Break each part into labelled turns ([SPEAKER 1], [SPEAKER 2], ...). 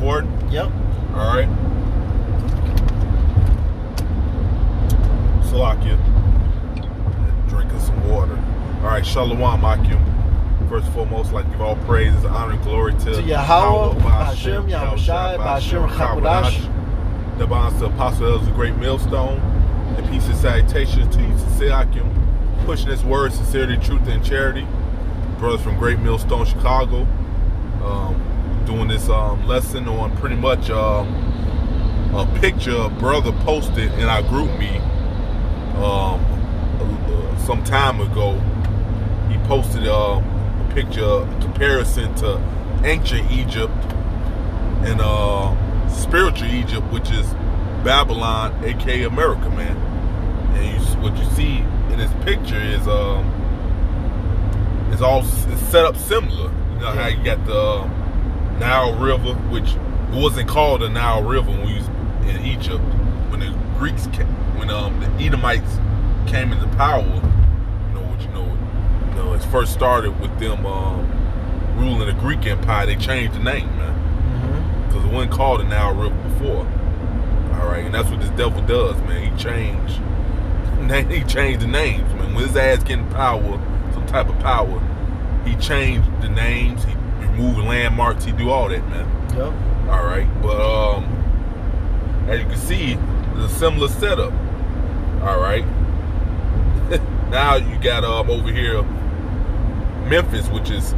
[SPEAKER 1] recording?
[SPEAKER 2] Yep.
[SPEAKER 1] All right. Salakia. Drinking some water. All right. Shalom, Akim. First and foremost, I'd like to give all praises, honor, and glory to
[SPEAKER 2] Yahweh, Ba'ashem, Yahushai, Ba'ashem, Chakodash.
[SPEAKER 1] The bonds to Apostle of the Great Millstone. And peace and salutations to you, sincere Akim. Pushing this word, sincerity, truth, and charity. Brothers from Great Millstone, Chicago. Doing this lesson on pretty much a picture a brother posted in our group meet some time ago. He posted a picture, a comparison to ancient Egypt and spiritual Egypt, which is Babylon, aka America, man. And what you see in this picture is it's set up similar. You know how you got the Nile River, which wasn't called the Nile River when we was in Egypt. When the Greeks came, when the Edomites came into power, it first started with them ruling the Greek Empire. They changed the name, man, because it wasn't called the Nile River before. All right, and that's what this devil does, man. He changed the names, man. When his ass getting power, some type of power, he changed the names. He removed landmarks. He do all that, man.
[SPEAKER 2] Yep.
[SPEAKER 1] All right, but as you can see, it's a similar setup. All right. Now you got over here Memphis, which is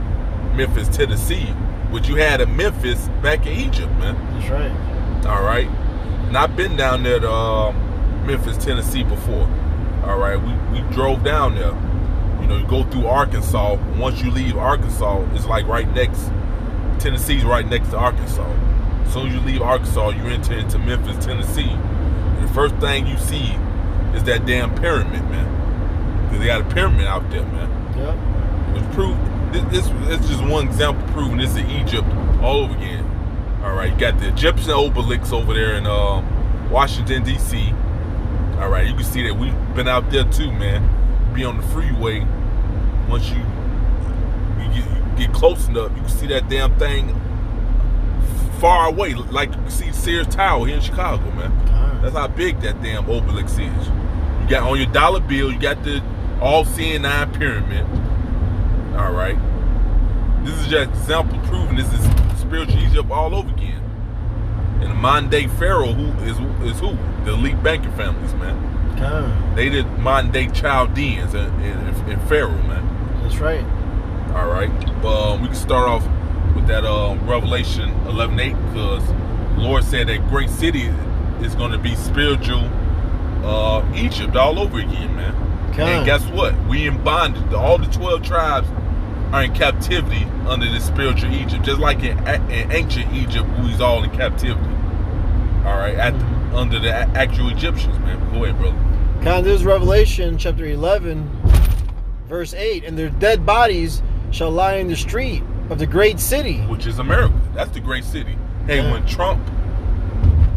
[SPEAKER 1] Memphis, Tennessee, which you had in Memphis back in Egypt, man.
[SPEAKER 2] That's right.
[SPEAKER 1] All right. And I've been down there to Memphis, Tennessee before. All right. We drove down there. You know, you go through Arkansas. Once you leave Arkansas, it's like right next. Tennessee's right next to Arkansas. As soon as you leave Arkansas, you enter into Memphis, Tennessee. And the first thing you see is that damn pyramid, man. Because they got a pyramid out there, man.
[SPEAKER 2] Yep.
[SPEAKER 1] It was proved. This is just one example proving this is Egypt all over again. All right, you got the Egyptian obelisk over there in Washington, D.C. All right, you can see that we've been out there too, man. Be on the freeway. Once you get close enough, you can see that damn thing far away, like you can see Sears Tower here in Chicago, man. That's how big that damn obelisk is. You got on your dollar bill, you got the all-seeing nine pyramid. All right. This is just an example proving this is spiritual Egypt all over again. And the modern day Pharaoh who? The elite banking families, man. They did modern day Chaldeans and Pharaoh, man.
[SPEAKER 2] That's right.
[SPEAKER 1] All right. We can start off with that Revelation 11:8, because the Lord said that great city is going to be spiritual Egypt all over again, man. And guess what? We in bondage. All the 12 tribes are in captivity under this spiritual Egypt, just like in ancient Egypt, who's all in captivity. All right, under the actual Egyptians, man. Go ahead, brother.
[SPEAKER 2] This is Revelation chapter 11, verse 8. And their dead bodies shall lie in the street of the great city,
[SPEAKER 1] which is America. That's the great city. Hey, when Trump,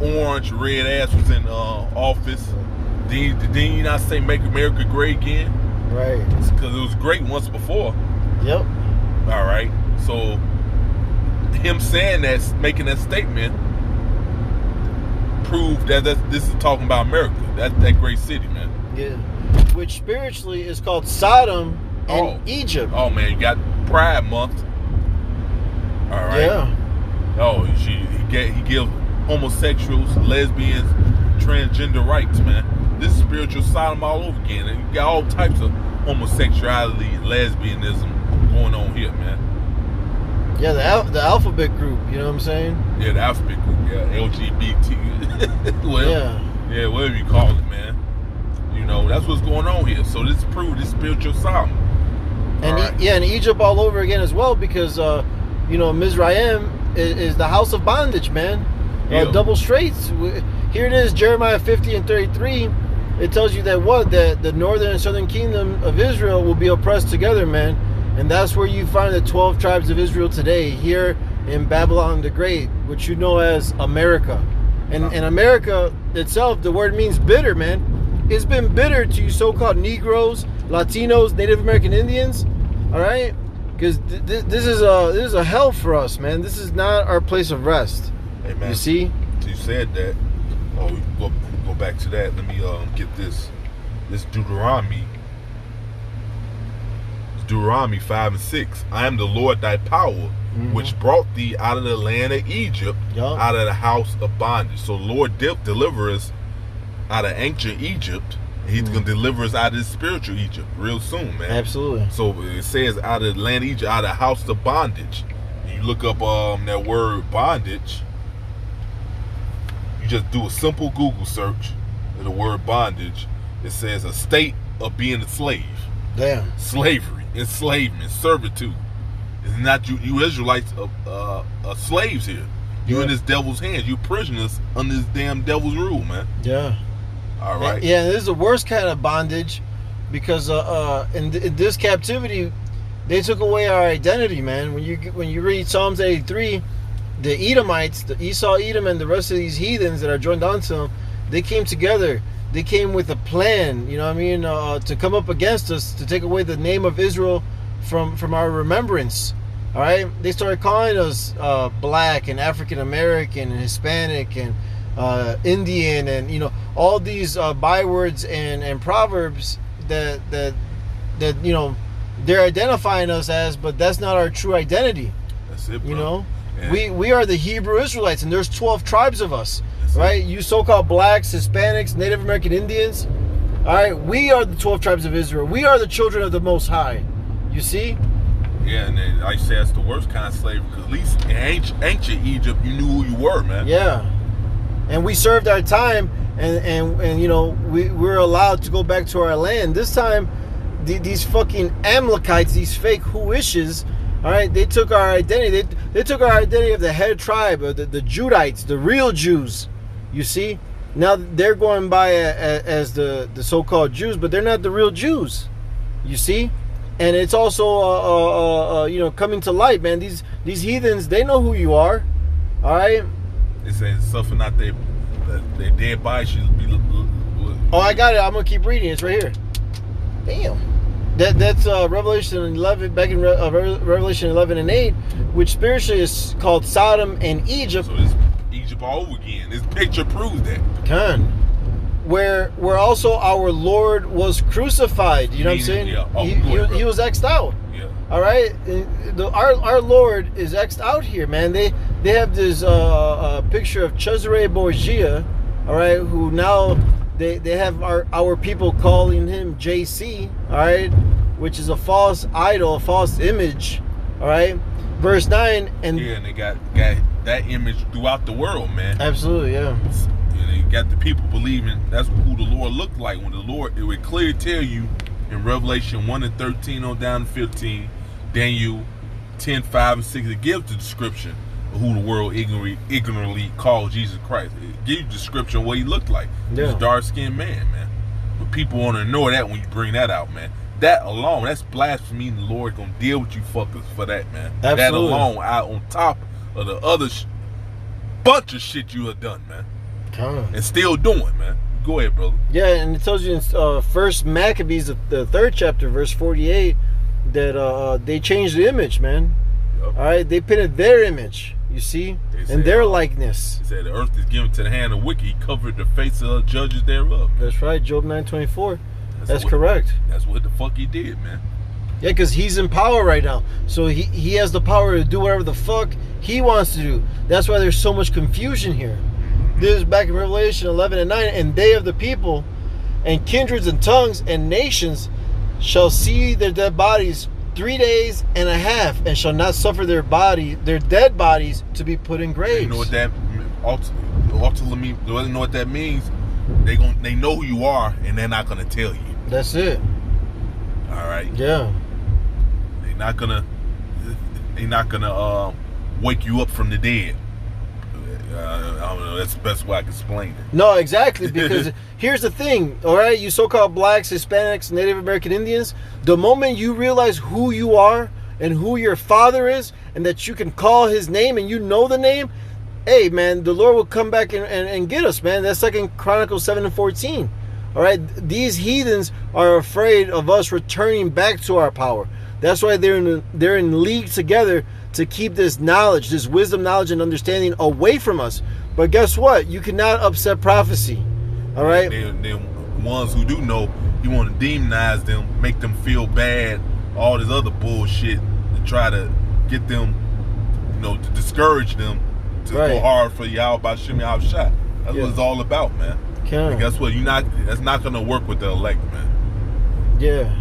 [SPEAKER 1] orange, red ass was in office, did he not say make America great again?
[SPEAKER 2] Right.
[SPEAKER 1] Because it was great once before.
[SPEAKER 2] Yep.
[SPEAKER 1] All right. So him saying that, making that statement, proved that this is talking about America. That great city, man.
[SPEAKER 2] Yeah. Which spiritually is called Sodom and Egypt.
[SPEAKER 1] Oh man, you got Pride Month. All right.
[SPEAKER 2] Yeah.
[SPEAKER 1] Oh, he gives homosexuals, lesbians, transgender rights, man. This is spiritual Sodom all over again. And you got all types of homosexuality, lesbianism going on here, man.
[SPEAKER 2] Yeah, the alphabet group, you know what I'm saying?
[SPEAKER 1] Yeah, the alphabet group, yeah, LGBT. Yeah, whatever you call it, man. You know, that's what's going on here. So this proves this spiritual Sodom.
[SPEAKER 2] And and Egypt all over again as well, because Mizraim is the house of bondage, man. Double straights. Here it is, Jeremiah 50 and 33. It tells you that the northern and southern kingdom of Israel will be oppressed together, man. And that's where you find the 12 tribes of Israel today, here in Babylon the Great, which you know as America. And America itself, the word means bitter, man. It's been bitter to you so-called Negroes, Latinos, Native American Indians, all right? Because this is a hell for us, man. This is not our place of rest.
[SPEAKER 1] Hey, man.
[SPEAKER 2] You see?
[SPEAKER 1] You said that. Oh, we go back to that. Let me get this. This Deuteronomy 5:6. I am the Lord thy power, which brought thee out of the land of Egypt, out of the house of bondage. So Lord deliver us out of ancient Egypt. He's going to deliver us out of this spiritual Egypt real soon, man.
[SPEAKER 2] Absolutely.
[SPEAKER 1] So it says out of the land of Egypt, out of the house of bondage. And you look up that word bondage. You just do a simple Google search of the word bondage. It says a state of being a slave.
[SPEAKER 2] Damn.
[SPEAKER 1] Slavery, enslavement, servitude. It's not you Israelites are slaves here. You in this devil's hands. You prisoners under this damn devil's rule, man.
[SPEAKER 2] Yeah.
[SPEAKER 1] All right.
[SPEAKER 2] Yeah, this is the worst kind of bondage because in this captivity, they took away our identity, man. When you read Psalms 83, the Edomites, the Esau, Edom, and the rest of these heathens that are joined onto them, they came together. They came with a plan, you know what I mean, to come up against us, to take away the name of Israel from our remembrance. All right, they started calling us black and African American and Hispanic and Indian, and all these bywords and proverbs that they're identifying us as, but that's not our true identity.
[SPEAKER 1] That's it, bro.
[SPEAKER 2] We are the Hebrew Israelites, and there's 12 tribes of us. Right, you so-called blacks, Hispanics, Native American Indians. All right, we are the 12 tribes of Israel. We are the children of the Most High. You see?
[SPEAKER 1] Yeah, and then I say that's the worst kind of slavery, because at least in ancient Egypt, you knew who you were, man.
[SPEAKER 2] Yeah, and we served our time, and we're allowed to go back to our land. This time, these fucking Amalekites, these fake Huishes, all right, they took our identity. They took our identity of the head tribe, of the Judites, the real Jews. You see, now they're going by as the so-called Jews, but they're not the real Jews. You see, and it's also coming to light, man. These heathens, they know who you are. All right.
[SPEAKER 1] They say suffer not their dead bodies should be.
[SPEAKER 2] Oh, I got it. I'm gonna keep reading. It's right here. Damn. That's Revelation 11, back in Revelation 11 and 8, which spiritually is called Sodom and Egypt.
[SPEAKER 1] So it's Egypt all over again. This picture proves that.
[SPEAKER 2] Where also our Lord was crucified. You know what I'm saying?
[SPEAKER 1] Yeah.
[SPEAKER 2] He was X'd out.
[SPEAKER 1] Yeah.
[SPEAKER 2] All right. Our Lord is X'd out here, man. They have this picture of Cesare Borgia, all right, who now they have our people calling him JC, all right, which is a false idol, a false image, all right. Verse 9, and
[SPEAKER 1] they got that image throughout the world, man.
[SPEAKER 2] Absolutely, yeah.
[SPEAKER 1] And they got the people believing that's who the Lord looked like. When the Lord, it would clearly tell you in Revelation 1 and 13 on down to 15, Daniel 10, 5 and 6, it gives the description of who the world ignorantly called Jesus Christ. It gives you a description of what he looked like.
[SPEAKER 2] Yeah.
[SPEAKER 1] He's a dark-skinned man, man. But people want to ignore that when you bring that out, man. That alone, that's blasphemy, and the Lord gonna deal with you fuckers for that, man.
[SPEAKER 2] Absolutely.
[SPEAKER 1] That alone, out on top of the other bunch of shit you have done, man. And still doing, man. Go ahead, brother.
[SPEAKER 2] Yeah, and it tells you in First Maccabees, the 3rd chapter, verse 48, that they changed the image, man. Yep. All right, they painted their image, you see, and their likeness.
[SPEAKER 1] He said the earth is given to the hand of wicked. He covered the face of the judges thereof.
[SPEAKER 2] That's right, Job 9:24. That's correct.
[SPEAKER 1] That's what the fuck he did, man.
[SPEAKER 2] Yeah, because he's in power right now. So he has the power to do whatever the fuck he wants to do. That's why there's so much confusion here. This is back in Revelation 11 and 9. And they of the people and kindreds and tongues and nations shall see their dead bodies 3 days and a half, and shall not suffer their dead bodies to be put in graves.
[SPEAKER 1] You know what that ultimately know what that means? They know who you are, and they're not gonna tell you.
[SPEAKER 2] That's it.
[SPEAKER 1] All right.
[SPEAKER 2] Yeah.
[SPEAKER 1] They're not gonna wake you up from the dead. I don't know. That's the best way I can explain it.
[SPEAKER 2] No, exactly. Because here's the thing. All right, you so-called blacks, Hispanics, Native American Indians. The moment you realize who you are and who your father is, and that you can call his name and you know the name, hey, man, the Lord will come back and get us, man. That's 2 Chronicles 7 and 14. All right, these heathens are afraid of us returning back to our power. That's why they're in league together to keep this knowledge, this wisdom, knowledge, and understanding away from us. But guess what? You cannot upset prophecy. All right?
[SPEAKER 1] Then ones who do know, you want to demonize them, make them feel bad, all this other bullshit to try to get them, to discourage them to go hard for Yahweh Bashim Yahushua. That's what it's all about, man. And guess what? That's not going to work with the elect, man.
[SPEAKER 2] Yeah.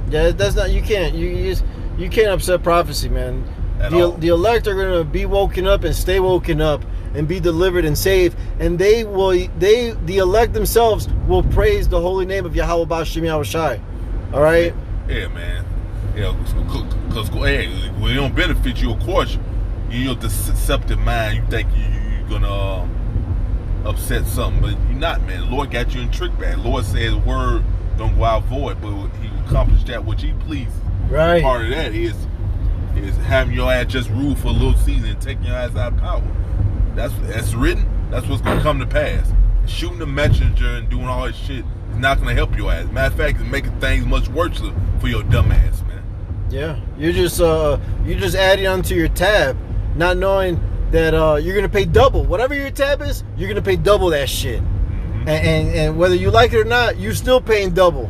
[SPEAKER 2] Yeah, that's not. You can't. You can't upset prophecy, man. The elect are going to be woken up and stay woken up and be delivered and saved, and the elect themselves will praise the holy name of Yahweh Bashim Yahushai. All right.
[SPEAKER 1] Yeah, man. Because hey, when it don't benefit you, of course, you're deceptive mind. You think you're gonna upset something, but you're not, man. The Lord got you in trick bag. Lord said the word don't go out void, but He will accomplish that which He pleased.
[SPEAKER 2] Right.
[SPEAKER 1] Part of that is having your ass just rule for a little season and taking your ass out of power. That's written. That's what's gonna come to pass. Shooting the messenger and doing all that shit is not gonna help your ass. Matter of fact, it's making things much worse for your dumb ass, man.
[SPEAKER 2] Yeah, you're just adding onto your tab, not knowing that you're gonna pay double. Whatever your tab is, you're gonna pay double that shit. Mm-hmm. And whether you like it or not, you're still paying double.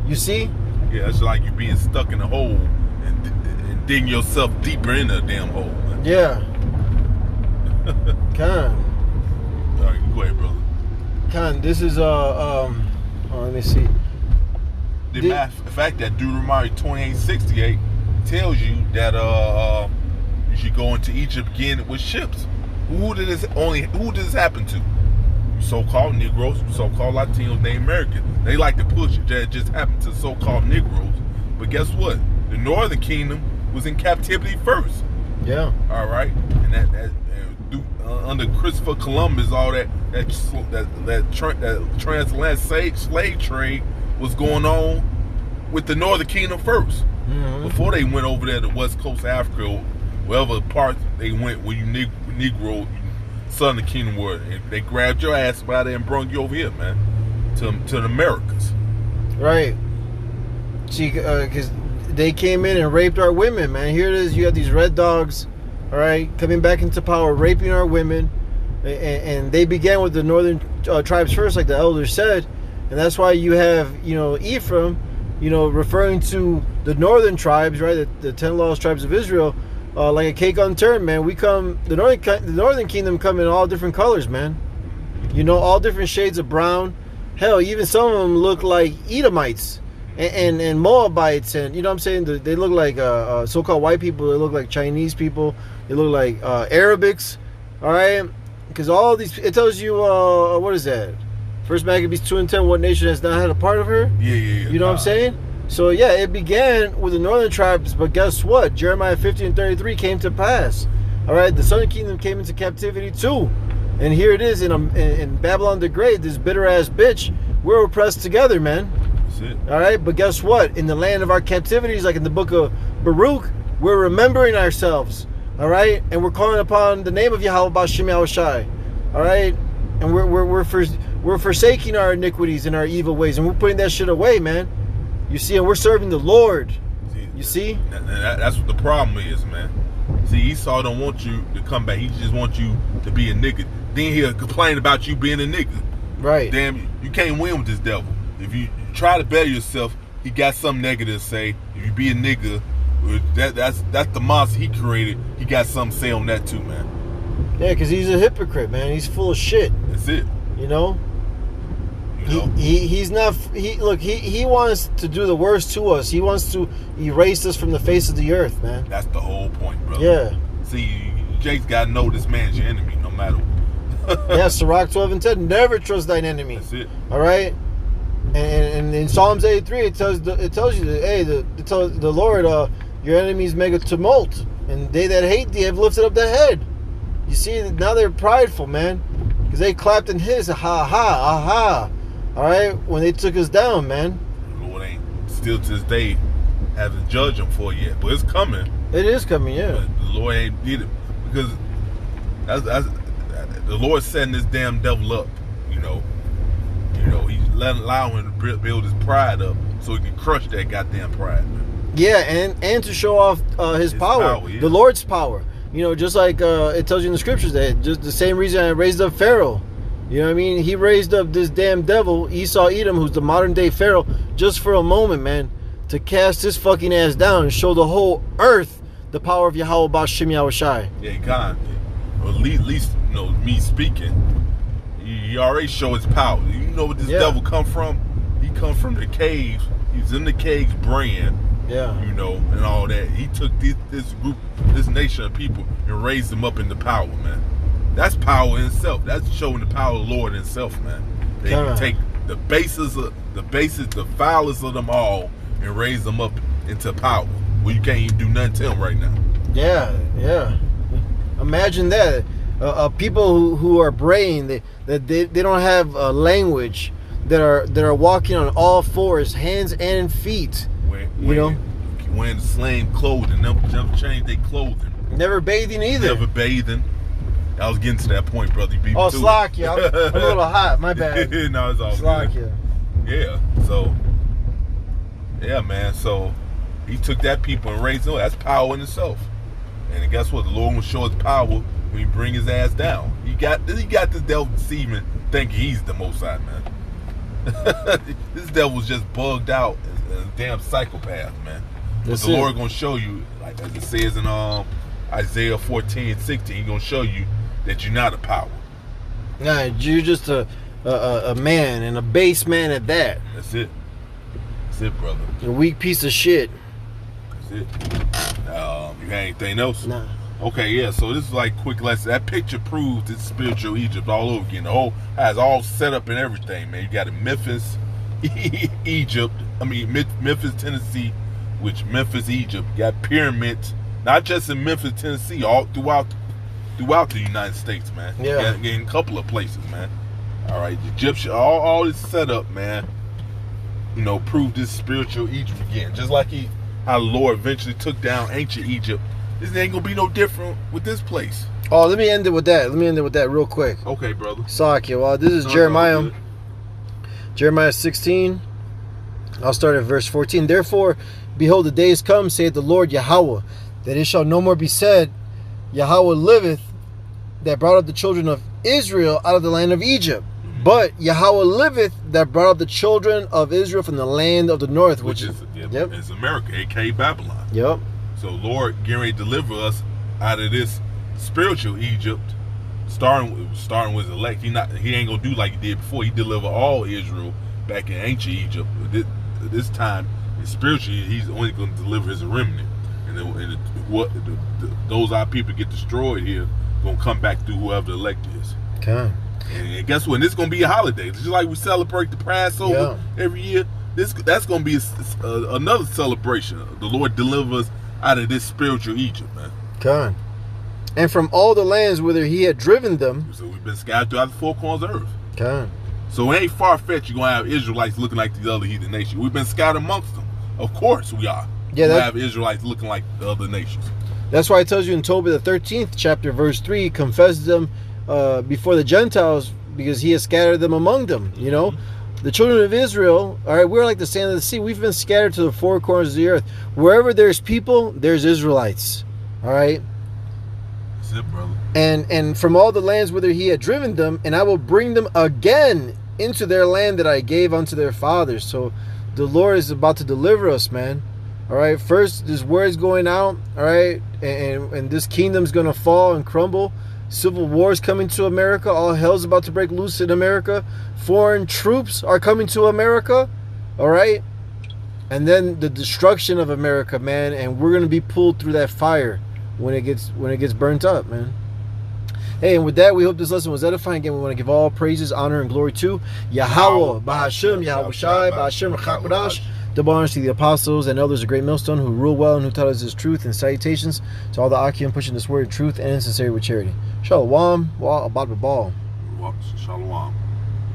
[SPEAKER 2] You see?
[SPEAKER 1] Yeah, it's like you being stuck in a hole and digging yourself deeper in the damn hole, man.
[SPEAKER 2] Yeah. Con.
[SPEAKER 1] All right, go ahead, brother.
[SPEAKER 2] Con, this is let me see.
[SPEAKER 1] The fact that Deuteronomy 28:68 tells you that you should go into Egypt again with ships. Who did this happen to? So-called Negroes, so-called Latinos, Native Americans. They like to push it. That just happened to so-called Negroes. But guess what? The Northern Kingdom was in captivity first.
[SPEAKER 2] Yeah.
[SPEAKER 1] All right, and that under Christopher Columbus, all that transatlantic slave trade was going on with the Northern Kingdom first. Mm-hmm. Before they went over there to West Coast of Africa, wherever part they went, where you Negro, Southern Kingdom were, and they grabbed your ass by there and brought you over here, man, to the Americas.
[SPEAKER 2] Right. See, because they came in and raped our women, man. Here it is. You have these red dogs, all right, coming back into power, raping our women, and they began with the northern tribes first, like the elders said, and that's why you have, Ephraim, referring to the northern tribes, right, the 10 lost tribes of Israel, like a cake unturned, man. The northern kingdom come in all different colors, man. All different shades of brown. Hell, even some of them look like Edomites and Moabites, and you know what I'm saying? They look like so-called white people. They look like Chinese people. They look like Arabics. All right, because all these, it tells you what is that? First Maccabees 2:10. What nation has not had a part of her?
[SPEAKER 1] Yeah.
[SPEAKER 2] You know what I'm saying? So yeah, it began with the northern tribes, but guess what? Jeremiah 50:33 came to pass. All right, the southern kingdom came into captivity too, and here it is in Babylon the Great. This bitter ass bitch. We're oppressed together, man.
[SPEAKER 1] That's it.
[SPEAKER 2] All right, but guess what? In the land of our captivities, like in the book of Baruch, we're remembering ourselves. All right, and we're calling upon the name of Yahweh Bashim Yahushai. All right, and we're forsaking our iniquities and our evil ways, and we're putting that shit away, man. You see, and we're serving the Lord. You see?
[SPEAKER 1] That's what the problem is, man. See, Esau don't want you to come back. He just wants you to be a nigga. Then he'll complain about you being a nigga.
[SPEAKER 2] Right.
[SPEAKER 1] Damn, you can't win with this devil. If you try to better yourself, he got something negative to say. If you be a nigga, that's the monster he created. He got something to say on that too, man.
[SPEAKER 2] Yeah, because he's a hypocrite, man. He's full of shit.
[SPEAKER 1] That's it.
[SPEAKER 2] He wants to do the worst to us. He wants to erase us from the face of the earth, man.
[SPEAKER 1] That's the whole point, bro.
[SPEAKER 2] Yeah.
[SPEAKER 1] See, Jake's got to know this man's your enemy, no matter what.
[SPEAKER 2] Yeah, Sirach 12:10. Never trust thine enemy.
[SPEAKER 1] That's it.
[SPEAKER 2] All right. And in Psalms 83, it tells you that, hey, the Lord, your enemies make a tumult, and they that hate thee have lifted up their head. You see, now they're prideful, man, because they clapped in his aha. All right, when they took us down, man.
[SPEAKER 1] The Lord ain't still to this day haven't judged them for it yet, but it's coming.
[SPEAKER 2] It is coming, yeah.
[SPEAKER 1] But the Lord ain't did it because that's the Lord setting this damn devil up. He's allowing him to build his pride up so he can crush that goddamn pride, man.
[SPEAKER 2] Yeah, and to show off his power,
[SPEAKER 1] yeah.
[SPEAKER 2] the Lord's power. You know, just like it tells you in the scriptures that just the same reason I raised up Pharaoh. You know what I mean? He raised up this damn devil, Esau Edom, who's the modern day Pharaoh, just for a moment, man, to cast his fucking ass down and show the whole earth the power of Yahweh B'Shem Yahushai.
[SPEAKER 1] Yeah, God. Well, at least, you know, me speaking, he already showed his power. You know what this devil come from? He come from the caves. He's in the caves brand.
[SPEAKER 2] Yeah.
[SPEAKER 1] You know, and all that. He took this group, this nation of people, and raised them up into power, man. That's power in itself. That's showing the power of the Lord in itself, man. They can take the foulest of them all, and raise them up into power. Well, you can't even do nothing to them right now.
[SPEAKER 2] Yeah, yeah. Imagine that. People who are braying, they don't have a language, that are walking on all fours, hands and feet.
[SPEAKER 1] Wearing the same clothing, never change their clothing.
[SPEAKER 2] Never bathing either.
[SPEAKER 1] Never bathing. I was getting to that point, brother. You beat me to
[SPEAKER 2] slack, yeah. I'm a little hot. My bad.
[SPEAKER 1] No, it's all
[SPEAKER 2] slack,
[SPEAKER 1] good. Yeah. So, yeah, man. So he took that people and raised them. That's power in itself. And guess what? The Lord will show his power when he bring his ass down. He got this devil deceiving, thinking he's the Most High, man. This devil's just bugged out as a damn psychopath, man. But the Lord gonna show you, like as it says in Isaiah 14:16, he gonna show you that you're not a power.
[SPEAKER 2] Nah, you're just a man, and a base man at that.
[SPEAKER 1] That's it. That's it, brother.
[SPEAKER 2] A weak piece of shit.
[SPEAKER 1] That's it. You got anything else?
[SPEAKER 2] Nah.
[SPEAKER 1] Okay, yeah, so this is like quick lesson. That picture proves it's spiritual Egypt all over again. The whole has all set up and everything, man. You got in Memphis, Egypt. Memphis, Tennessee, which Memphis, Egypt. You got pyramids, not just in Memphis, Tennessee, all throughout the United States, man.
[SPEAKER 2] Yeah.
[SPEAKER 1] In a couple of places, man. All right, Egyptian, all this setup, man. You know, proved this spiritual Egypt again. Just like how the Lord eventually took down ancient Egypt. This ain't gonna be no different with this place.
[SPEAKER 2] Oh, let me end it with that real quick.
[SPEAKER 1] Okay, brother.
[SPEAKER 2] Sakia. Well, this is Jeremiah. Jeremiah 16. I'll start at verse 14. Therefore, behold, the days come, saith the Lord Yahweh, that it shall no more be said, Yahweh liveth, that brought up the children of Israel out of the land of Egypt. But Yahweh liveth, that brought up the children of Israel from the land of the north, which is
[SPEAKER 1] it's America, aka Babylon.
[SPEAKER 2] Yep.
[SPEAKER 1] So Lord getting ready to deliver us out of this spiritual Egypt, starting with his elect. He ain't gonna do like he did before. He delivered all Israel back in ancient Egypt. This time, spiritually, he's only gonna deliver his remnant. And those our people get destroyed here, gonna come back through whoever the elect is.
[SPEAKER 2] Okay.
[SPEAKER 1] And guess what? This is gonna be a holiday. Just like we celebrate the Passover every year. That's gonna be another celebration. The Lord delivers out of this spiritual Egypt, man.
[SPEAKER 2] Okay. And from all the lands whither he had driven them.
[SPEAKER 1] So we've been scattered throughout the four corners of earth.
[SPEAKER 2] Okay.
[SPEAKER 1] So it ain't far-fetched you're going to have Israelites looking like the other heathen nations. We've been scattered amongst them. Of course we are.
[SPEAKER 2] Yeah,
[SPEAKER 1] we have Israelites looking like the other nations.
[SPEAKER 2] That's why it tells you in Tobit the 13th chapter, verse 3, confess them before the Gentiles, because he has scattered them among them, you know. The children of Israel, all right, we're like the sand of the sea. We've been scattered to the four corners of the earth. Wherever there's people, there's Israelites. All right?
[SPEAKER 1] That's it, brother.
[SPEAKER 2] And from all the lands whither he had driven them, and I will bring them again into their land that I gave unto their fathers. So the Lord is about to deliver us, man. All right? First, this word's going out, all right? And this kingdom's going to fall and crumble. Civil war's coming to America. All hell's about to break loose in America. Foreign troops are coming to America. All right? And then the destruction of America, man. And we're going to be pulled through that fire when it gets burnt up, man. Hey, and with that, we hope this lesson was edifying. Again, we want to give all praises, honor, and glory to Yahweh, B'Hashem, Yahweh Shai, B'Hashem, Chakodash. Double honors to the apostles and elders of Great Millstone who rule well and who taught us his truth, and salutations to all the Akim pushing this word of truth and sincerity with charity. Shalom, wa abad ball.
[SPEAKER 1] Shalom.